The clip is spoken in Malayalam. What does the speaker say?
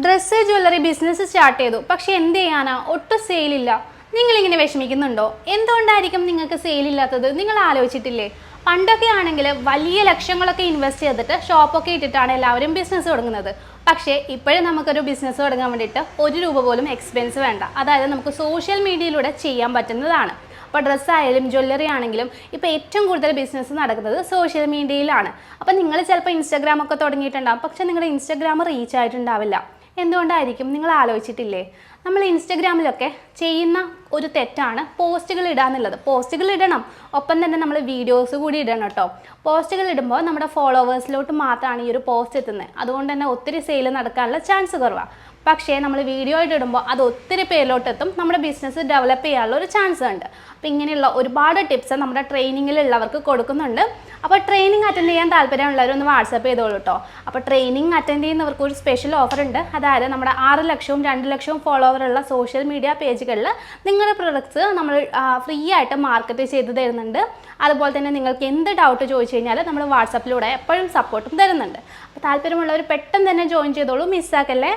ഡ്രസ്സ് ജ്വല്ലറി ബിസിനസ് സ്റ്റാർട്ട് ചെയ്തു, പക്ഷെ എന്ത് ചെയ്യാനാ, ഒട്ടും സെയിലില്ല. നിങ്ങളിങ്ങനെ വിഷമിക്കുന്നുണ്ടോ? എന്തുകൊണ്ടായിരിക്കും നിങ്ങൾക്ക് സെയിലില്ലാത്തത്? നിങ്ങൾ ആലോചിച്ചിട്ടില്ലേ? പണ്ടൊക്കെ ആണെങ്കിൽ വലിയ ലക്ഷങ്ങളൊക്കെ ഇൻവെസ്റ്റ് ചെയ്തിട്ട് ഷോപ്പൊക്കെ ഇട്ടിട്ടാണ് എല്ലാവരും ബിസിനസ് തുടങ്ങുന്നത്. പക്ഷേ ഇപ്പോഴും നമുക്കൊരു ബിസിനസ് തുടങ്ങാൻ വേണ്ടിയിട്ട് 1 രൂപ പോലും എക്സ്പെൻസ് വേണ്ട. അതായത് നമുക്ക് സോഷ്യൽ മീഡിയയിലൂടെ ചെയ്യാൻ പറ്റുന്നതാണ്. അപ്പോൾ ഡ്രസ്സായാലും ജ്വല്ലറി ആണെങ്കിലും ഇപ്പോൾ ഏറ്റവും കൂടുതൽ ബിസിനസ് നടക്കുന്നത് സോഷ്യൽ മീഡിയയിലാണ്. അപ്പോൾ നിങ്ങൾ ചിലപ്പോൾ ഇൻസ്റ്റാഗ്രാമൊക്കെ തുടങ്ങിയിട്ടുണ്ടാകും, പക്ഷേ നിങ്ങളുടെ ഇൻസ്റ്റാഗ്രാം റീച്ച് ആയിട്ടുണ്ടാവില്ല. എന്തുകൊണ്ടായിരിക്കും? നിങ്ങൾ ആലോചിച്ചിട്ടില്ലേ? നമ്മൾ ഇൻസ്റ്റഗ്രാമിലൊക്കെ ചെയ്യുന്ന ഒരു തെറ്റാണ് പോസ്റ്റുകൾ ഇടാന്നുള്ളത്. പോസ്റ്റുകൾ ഇടണം, ഒപ്പം തന്നെ നമ്മൾ വീഡിയോസ് കൂടി ഇടണം കേട്ടോ. പോസ്റ്റുകൾ ഇടുമ്പോൾ നമ്മുടെ ഫോളോവേഴ്സിലോട്ട് മാത്രമാണ് ഈ ഒരു പോസ്റ്റ് എത്തുന്നത്. അതുകൊണ്ട് തന്നെ ഒത്തിരി സെയിൽ നടക്കാനുള്ള ചാൻസ് കുറവാണ്. പക്ഷേ നമ്മൾ വീഡിയോ ആയിട്ട് ഇടുമ്പോൾ അത് ഒത്തിരി പേരിലോട്ടെത്തും, നമ്മുടെ ബിസിനസ് ഡെവലപ്പ് ചെയ്യാനുള്ള ഒരു ചാൻസ് ഉണ്ട്. അപ്പോൾ ഇങ്ങനെയുള്ള ഒരുപാട് ടിപ്സ് നമ്മുടെ ട്രെയിനിങ്ങിലുള്ളവർക്ക് കൊടുക്കുന്നുണ്ട്. അപ്പോൾ ട്രെയിനിങ് അറ്റൻഡ് ചെയ്യാൻ താല്പര്യമുള്ളവരൊന്ന് വാട്സപ്പ് ചെയ്തോളൂ കേട്ടോ. അപ്പോൾ ട്രെയിനിങ് അറ്റൻഡ് ചെയ്യുന്നവർക്ക് ഒരു സ്പെഷ്യൽ ഓഫർ ഉണ്ട്. അതായത് നമ്മുടെ 6 ലക്ഷവും 2 ലക്ഷവും ഫോളോവറുള്ള സോഷ്യൽ മീഡിയ പേജുകളിൽ നിങ്ങളുടെ പ്രൊഡക്ട്സ് നമ്മൾ ഫ്രീ ആയിട്ട് മാർക്കറ്റ് ചെയ്ത് തരുന്നുണ്ട്. അതുപോലെ തന്നെ നിങ്ങൾക്ക് എന്ത് ഡൗട്ട് ചോദിച്ചു കഴിഞ്ഞാൽ നമ്മൾ വാട്സപ്പിലൂടെ എപ്പോഴും സപ്പോർട്ടും തരുന്നുണ്ട്. അപ്പോൾ താല്പര്യമുള്ളവർ പെട്ടെന്ന് തന്നെ ജോയിൻ ചെയ്തോളൂ, മിസ്സാക്കല്ലേ.